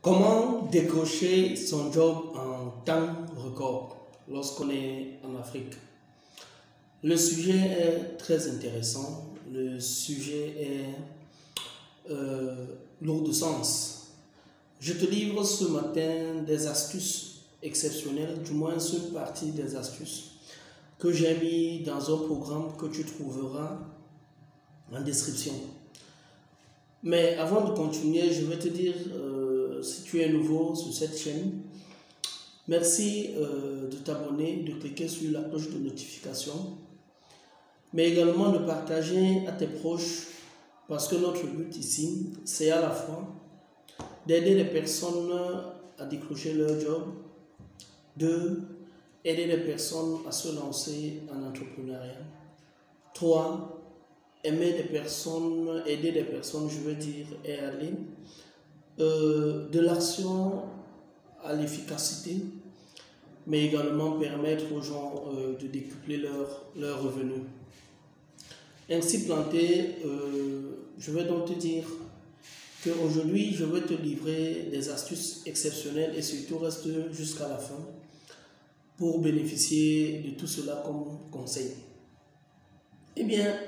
Comment décrocher son job en temps record lorsqu'on est en Afrique? Le sujet est très intéressant, le sujet est lourd de sens. Je te livre ce matin des astuces exceptionnelles, du moins une partie des astuces que j'ai mis dans un programme que tu trouveras en description. Mais avant de continuer, je vais te dire, si tu es nouveau sur cette chaîne, merci de t'abonner, de cliquer sur la cloche de notification, mais également de partager à tes proches, parce que notre but ici, c'est à la fois d'aider les personnes à décrocher leur job, de aider les personnes à se lancer en entrepreneuriat, 3, aider des personnes, je veux dire, et aller de l'action à l'efficacité, mais également permettre aux gens de décupler leurs revenus. Ainsi planté, je vais donc te dire qu'aujourd'hui, je vais te livrer des astuces exceptionnelles et surtout reste jusqu'à la fin pour bénéficier de tout cela comme conseil. Eh bien,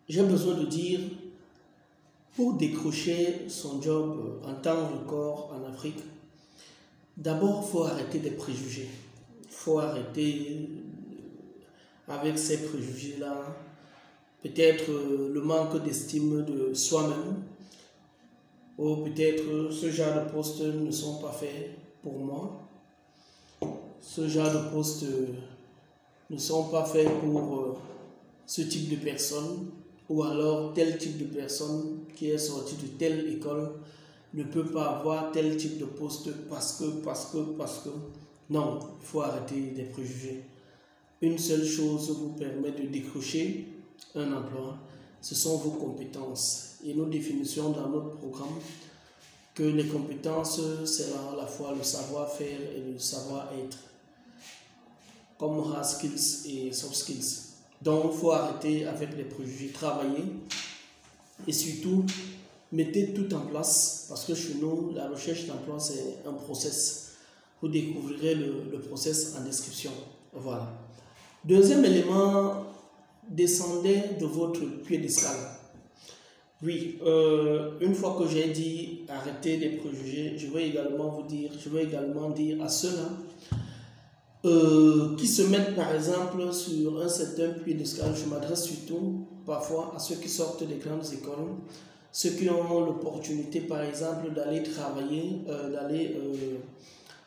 j'ai besoin de dire, pour décrocher son job en temps record en Afrique, d'abord, il faut arrêter des préjugés. Il faut arrêter avec ces préjugés-là. Peut-être le manque d'estime de soi-même. Ou peut-être ce genre de postes ne sont pas faits pour moi. Ce genre de postes ne sont pas faits pour ce type de personnes. Ou alors tel type de personne qui est sorti de telle école ne peut pas avoir tel type de poste parce que. Non, il faut arrêter des préjugés. Une seule chose vous permet de décrocher un emploi, ce sont vos compétences. Et nous définissons dans notre programme que les compétences, c'est à la fois le savoir-faire et le savoir-être, comme hard skills et soft skills. Donc, il faut arrêter avec les préjugés, travailler et surtout, mettez tout en place parce que chez nous, la recherche d'emploi, c'est un process. Vous découvrirez le process en description. Voilà. Deuxième élément, descendez de votre piédestal. Oui, une fois que j'ai dit arrêtez les préjugés, je vais également dire à ceux-là qui se mettent par exemple sur un certain piédestal. Je m'adresse surtout parfois à ceux qui sortent des grandes écoles, ceux qui ont l'opportunité par exemple d'aller travailler, d'aller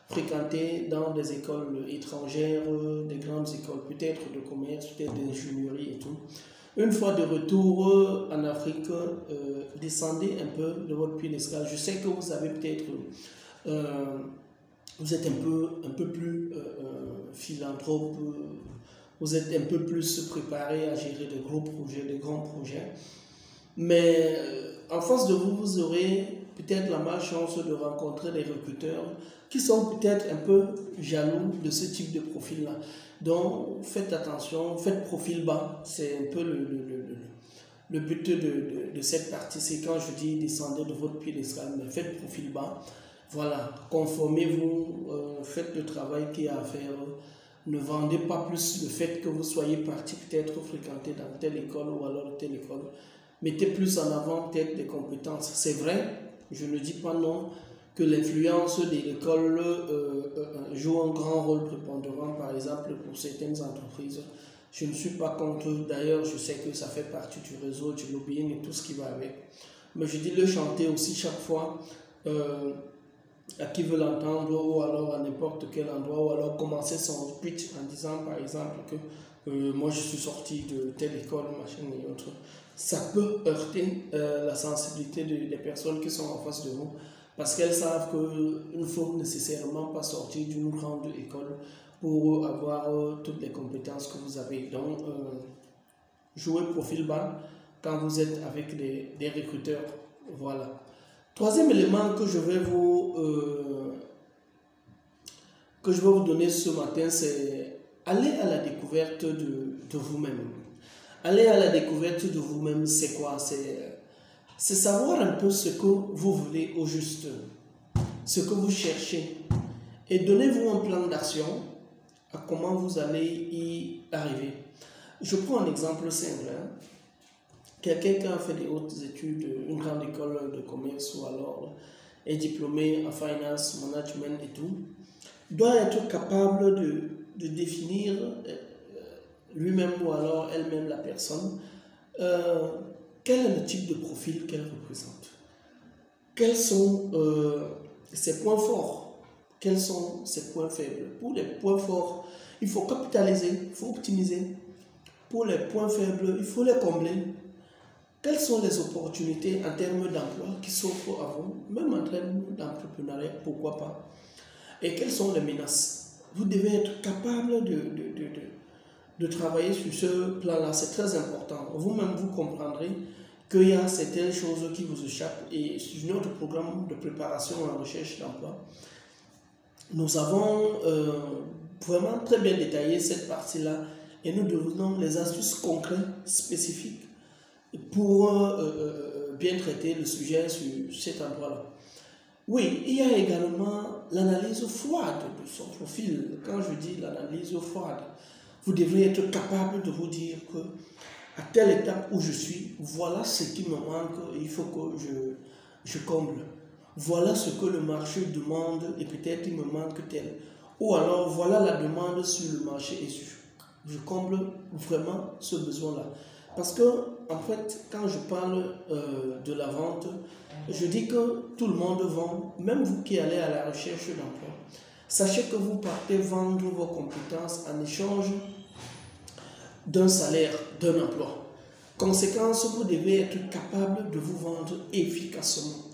fréquenter dans des écoles étrangères, des grandes écoles peut-être de commerce, peut-être d'ingénierie et tout. Une fois de retour en Afrique, descendez un peu de votre piédestal. Je sais que vous avez peut-être vous êtes un peu plus philanthrope, vous êtes un peu plus préparé à gérer de gros projets, de grands projets. Mais en face de vous, vous aurez peut-être la malchance de rencontrer des recruteurs qui sont peut-être un peu jaloux de ce type de profil-là. Donc, faites attention, faites profil bas. C'est un peu le but de cette partie. C'est quand je dis descendez de votre piédestal, mais faites profil bas. Voilà, conformez-vous, faites le travail qu'il y a à faire. Ne vendez pas plus le fait que vous soyez parti peut-être fréquenter dans telle école ou alors telle école. Mettez plus en avant peut-être des compétences. C'est vrai, je ne dis pas non, que l'influence de l'école joue un grand rôle prépondérant, par exemple, pour certaines entreprises. Je ne suis pas contre, d'ailleurs, je sais que ça fait partie du réseau, du lobbying et tout ce qui va avec. Mais je dis le chanter aussi chaque fois à qui veut l'entendre, ou alors à n'importe quel endroit, ou alors commencer son pitch en disant, par exemple, que moi je suis sorti de telle école, machin et autres. Ça peut heurter la sensibilité des personnes qui sont en face de vous, parce qu'elles savent qu'il ne faut nécessairement pas sortir d'une grande école pour avoir toutes les compétences que vous avez. Donc, jouez profil bas quand vous êtes avec des recruteurs. Voilà. Troisième élément que je vais vous donner ce matin, c'est aller à la découverte de vous-même. Aller à la découverte de vous-même, c'est quoi? C'est savoir un peu ce que vous voulez au juste. ce que vous cherchez et donnez-vous un plan d'action à comment vous allez y arriver. Je prends un exemple simple. Quelqu'un qui a fait des hautes études, une grande école de commerce ou alors est diplômé en finance, management et tout, doit être capable de définir lui-même ou alors elle-même la personne, quel est le type de profil qu'elle représente, quels sont ses points forts, quels sont ses points faibles. Pour les points forts, il faut capitaliser, il faut optimiser. Pour les points faibles, il faut les combler. Quelles sont les opportunités en termes d'emploi qui s'offrent à vous, même en termes d'entrepreneuriat, pourquoi pas? Et quelles sont les menaces? Vous devez être capable de travailler sur ce plan-là, c'est très important. Vous-même, vous comprendrez qu'il y a certaines choses qui vous échappent. Et sur notre programme de préparation en recherche d'emploi, nous avons vraiment très bien détaillé cette partie-là et nous donnons les astuces concrètes, spécifiques pour bien traiter le sujet sur cet endroit-là. Oui, il y a également l'analyse froide de son profil. Quand je dis l'analyse froide, vous devrez être capable de vous dire que à telle étape où je suis, voilà ce qui me manque, il faut que je comble. Voilà ce que le marché demande et peut-être il me manque tel. Ou alors voilà la demande sur le marché et je comble vraiment ce besoin-là. Parce que, en fait, quand je parle de la vente, je dis que tout le monde vend, même vous qui allez à la recherche d'emploi. Sachez que vous partez vendre vos compétences en échange d'un salaire, d'un emploi. Conséquence, vous devez être capable de vous vendre efficacement,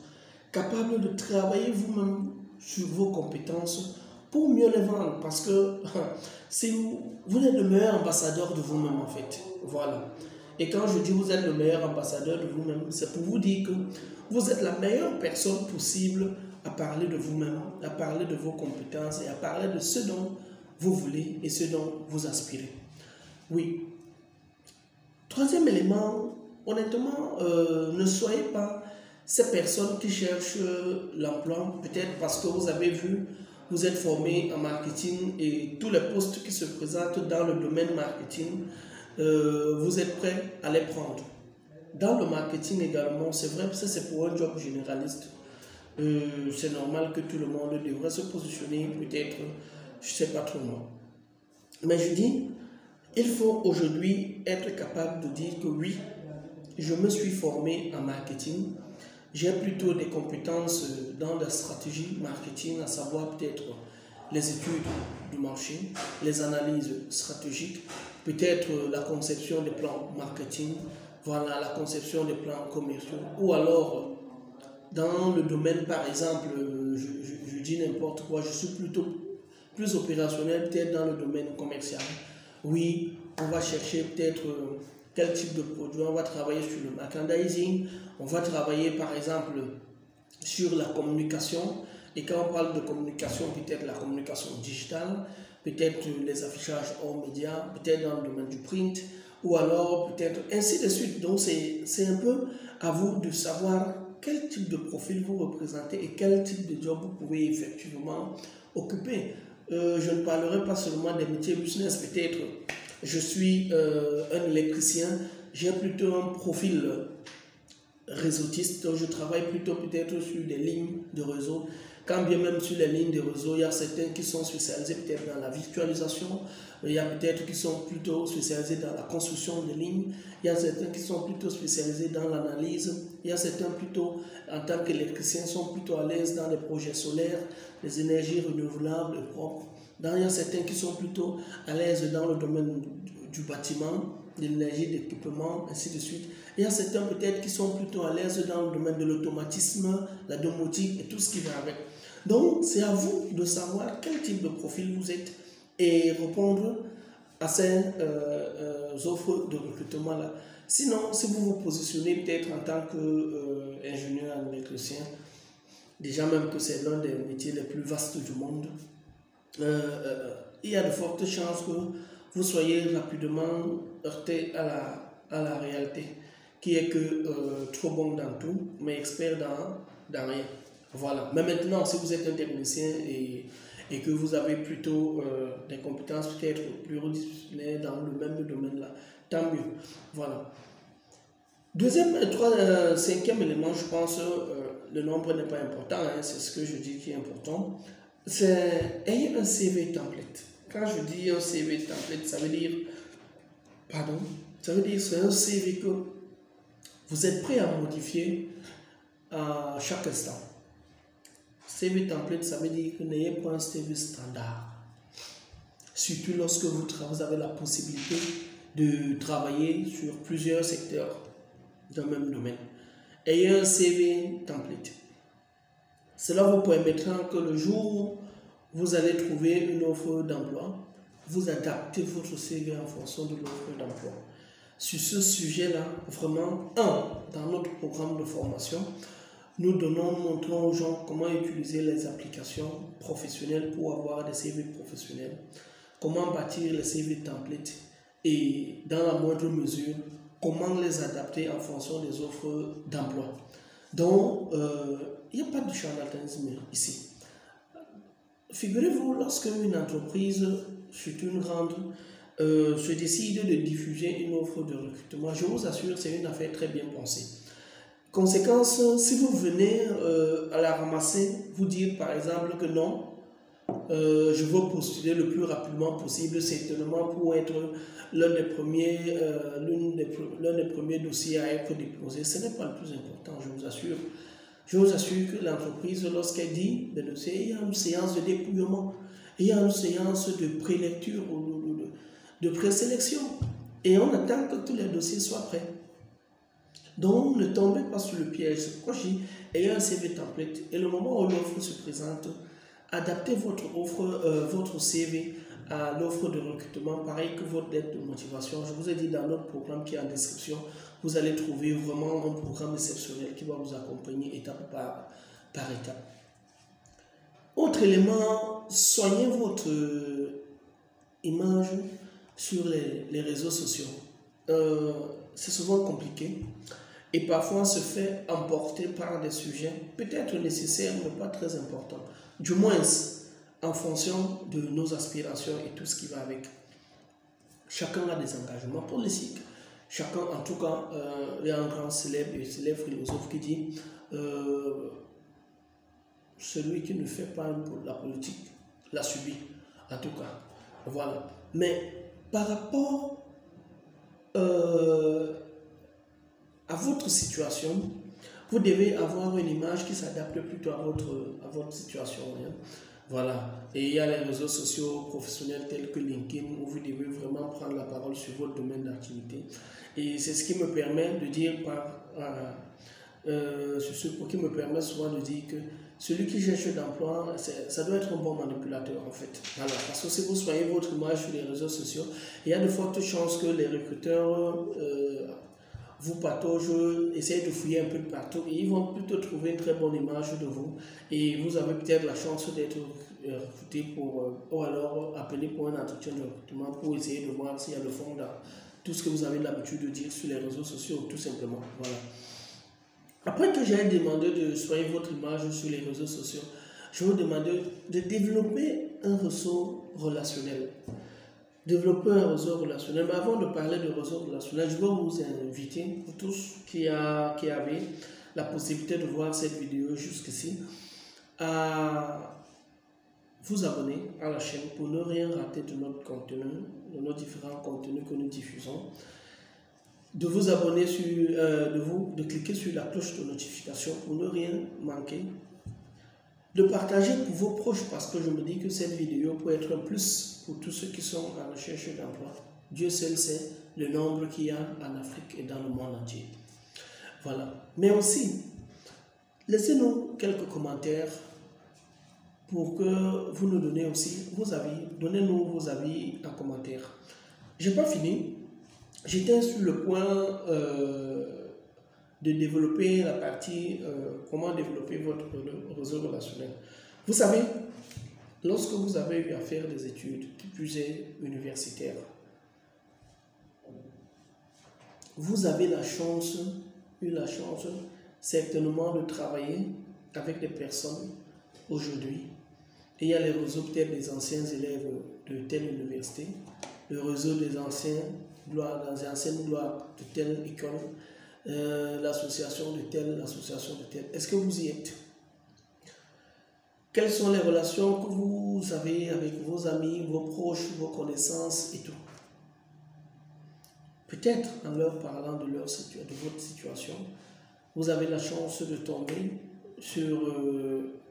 capable de travailler vous-même sur vos compétences pour mieux les vendre. Parce que si vous êtes le meilleur ambassadeur de vous-même, en fait. Voilà. Et quand je dis vous êtes le meilleur ambassadeur de vous-même, c'est pour vous dire que vous êtes la meilleure personne possible à parler de vous-même, à parler de vos compétences et à parler de ce dont vous voulez et ce dont vous aspirez. Oui. Troisième élément, honnêtement, ne soyez pas ces personnes qui cherchent l'emploi, peut-être parce que vous avez vu, vous êtes formé en marketing et tous les postes qui se présentent dans le domaine marketing, vous êtes prêt à les prendre. Dans le marketing également, c'est vrai que c'est pour un job généraliste. C'est normal que tout le monde devrait se positionner, peut-être, je ne sais pas trop moi. Mais je dis, il faut aujourd'hui être capable de dire que oui, je me suis formé en marketing, j'ai plutôt des compétences dans la stratégie marketing, à savoir peut-être les études du marché, les analyses stratégiques, peut-être la conception des plans marketing, voilà, la conception des plans commerciaux, ou alors dans le domaine, par exemple, je dis n'importe quoi, je suis plutôt plus opérationnel peut-être dans le domaine commercial. Oui, on va chercher peut-être quel type de produit, on va travailler sur le merchandising, on va travailler par exemple sur la communication. Et quand on parle de communication, peut-être la communication digitale, peut-être les affichages hors médias, peut-être dans le domaine du print, ou alors peut-être ainsi de suite. Donc c'est un peu à vous de savoir quel type de profil vous représentez et quel type de job vous pouvez effectivement occuper. Je ne parlerai pas seulement des métiers business, peut-être je suis un électricien, j'ai plutôt un profil réseautiste, je travaille plutôt peut-être sur des lignes de réseau. Quand bien même sur les lignes de réseau, il y a certains qui sont spécialisés peut-être dans la virtualisation, il y a peut-être qui sont plutôt spécialisés dans la construction de lignes, il y a certains qui sont plutôt spécialisés dans l'analyse, il y a certains plutôt en tant qu'électriciens sont plutôt à l'aise dans les projets solaires, les énergies renouvelables et propres. Il y a certains qui sont plutôt à l'aise dans le domaine du bâtiment, de l'énergie, d'équipement, ainsi de suite. Il y a certains peut-être qui sont plutôt à l'aise dans le domaine de l'automatisme, la domotique et tout ce qui va avec. Donc, c'est à vous de savoir quel type de profil vous êtes et répondre à ces offres de recrutement-là. Sinon, si vous vous positionnez peut-être en tant qu'ingénieur électricien, déjà même que c'est l'un des métiers les plus vastes du monde, il y a de fortes chances que vous soyez rapidement heurté à la réalité, qui est que trop bon dans tout, mais expert dans rien. Voilà. Mais maintenant, si vous êtes un technicien et que vous avez plutôt des compétences peut-être pluridisciplinaires dans le même domaine là, tant mieux. Voilà. Cinquième élément, je pense, le nombre n'est pas important, hein, c'est ce que je dis qui est important. C'est ayez un CV template. Quand je dis un CV template, ça veut dire, pardon, ça veut dire c'est un CV que vous êtes prêt à modifier à chaque instant. CV template, ça veut dire que n'ayez pas un CV standard. Surtout lorsque vous avez la possibilité de travailler sur plusieurs secteurs d'un même domaine. Ayez un CV template. Cela vous permettra que le jour où vous allez trouver une offre d'emploi, vous adaptez votre CV en fonction de l'offre d'emploi. Sur ce sujet-là, vraiment, dans notre programme de formation, nous montrons aux gens comment utiliser les applications professionnelles pour avoir des CV professionnels, comment bâtir les CV templates et dans la moindre mesure, comment les adapter en fonction des offres d'emploi. Donc, il n'y a pas de charlatanisme ici. Figurez-vous, lorsque une entreprise, surtout une grande, se décide de diffuser une offre de recrutement, je vous assure, c'est une affaire très bien pensée. Conséquence, si vous venez à la ramasser, vous dire par exemple que non, je veux postuler le plus rapidement possible, certainement pour être l'un des premiers dossiers à être déposé, ce n'est pas le plus important, je vous assure. Je vous assure que l'entreprise, lorsqu'elle dit des dossiers, il y a une séance de dépouillement, il y a une séance de prélecture ou de présélection. Et on attend que tous les dossiers soient prêts. Donc, ne tombez pas sur le piège. C'est pourquoi je dis, ayez un CV template. Et le moment où l'offre se présente, adaptez votre CV à l'offre de recrutement, pareil que votre lettre de motivation. Je vous ai dit dans notre programme qui est en description, vous allez trouver vraiment un programme exceptionnel qui va vous accompagner étape par étape. Autre élément, soignez votre image sur les réseaux sociaux. C'est souvent compliqué et parfois on se fait emporter par des sujets peut-être nécessaires mais pas très importants. Du moins en fonction de nos aspirations et tout ce qui va avec. Chacun a des engagements politiques. Chacun, en tout cas, il y a un grand célèbre philosophe qui dit celui qui ne fait pas la politique la subit. En tout cas, voilà. Mais par rapport à votre situation, vous devez avoir une image qui s'adapte plutôt à votre situation. Hein. Voilà. Et il y a les réseaux sociaux professionnels tels que LinkedIn où vous devez vraiment prendre la parole sur votre domaine d'activité. Et c'est ce qui me permet de dire qui me permet souvent de dire que celui qui cherche d'emploi, ça doit être un bon manipulateur en fait. Voilà. Parce que si vous soignez votre image sur les réseaux sociaux, il y a de fortes chances que les recruteurs vous pataugent, essayent de fouiller un peu de partout et ils vont plutôt trouver une très bonne image de vous et vous avez peut-être la chance d'être recruté ou alors appelé pour un entretien de recrutement pour essayer de voir s'il y a le fond dans tout ce que vous avez l'habitude de dire sur les réseaux sociaux, tout simplement. Voilà. Après que j'ai demandé de soigner votre image sur les réseaux sociaux, je vous demande de développer un réseau relationnel. Développer un réseau relationnel. Mais avant de parler de réseau relationnel, je vais vous inviter, pour tous qui avaient la possibilité de voir cette vidéo jusqu'ici, à vous abonner à la chaîne pour ne rien rater de notre contenu, de nos différents contenus que nous diffusons. De vous abonner de cliquer sur la cloche de notification pour ne rien manquer. De partager pour vos proches parce que je me dis que cette vidéo peut être un plus pour tous ceux qui sont à la recherche d'emploi. Dieu seul sait le nombre qu'il y a en Afrique et dans le monde entier. Voilà. Mais aussi, laissez-nous quelques commentaires pour que vous nous donnez aussi vos avis. Donnez-nous vos avis en commentaire. Je n'ai pas fini. J'étais sur le point de développer la partie comment développer votre réseau relationnel. Vous savez, lorsque vous avez eu à faire des études, qui plus est universitaires, vous avez eu la chance certainement de travailler avec des personnes aujourd'hui. Et il y a les réseaux peut-être des anciens élèves de telle université, le réseau des anciennes gloires de telle école, l'association de telle, l'association de telle. Est-ce que vous y êtes? Quelles sont les relations que vous avez avec vos amis, vos proches, vos connaissances et tout? Peut-être en leur parlant de votre situation, vous avez la chance de tomber sur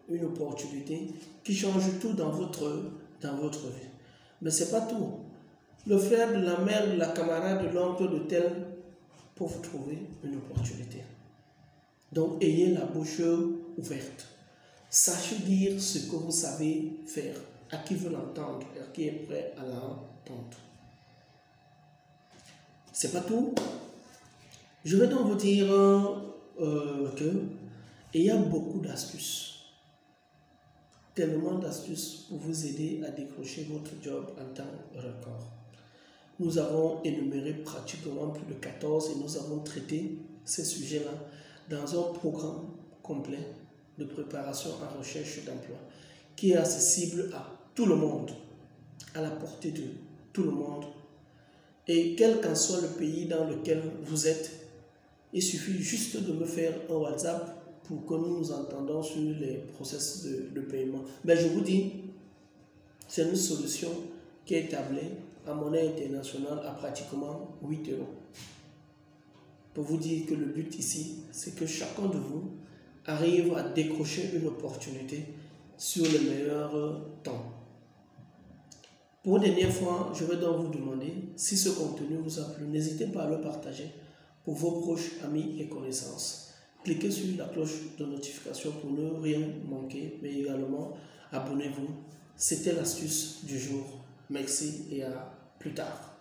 une opportunité qui change tout dans votre vie. Mais ce n'est pas tout. Le frère de la mère, de la camarade, de l'oncle, de tel, pour vous trouver une opportunité. Donc, ayez la bouche ouverte. Sachez dire ce que vous savez faire, à qui veut l'entendre et à qui est prêt à l'entendre. C'est pas tout. Je vais donc vous dire il y a beaucoup d'astuces. Tellement d'astuces pour vous aider à décrocher votre job en temps record. Nous avons énuméré pratiquement plus de 14 et nous avons traité ces sujets-là dans un programme complet de préparation à recherche d'emploi qui est accessible à tout le monde, à la portée de tout le monde. Et quel qu'en soit le pays dans lequel vous êtes, il suffit juste de me faire un WhatsApp pour que nous nous entendons sur les processus de paiement. Mais je vous dis, c'est une solution qui est établie à monnaie internationale à pratiquement 8 euros. Pour vous dire que le but ici, c'est que chacun de vous arrive à décrocher une opportunité sur le meilleur temps. Pour une dernière fois, je vais donc vous demander, si ce contenu vous a plu, n'hésitez pas à le partager pour vos proches, amis et connaissances. Cliquez sur la cloche de notification pour ne rien manquer, mais également abonnez-vous. C'était l'astuce du jour. Merci et à plus tard.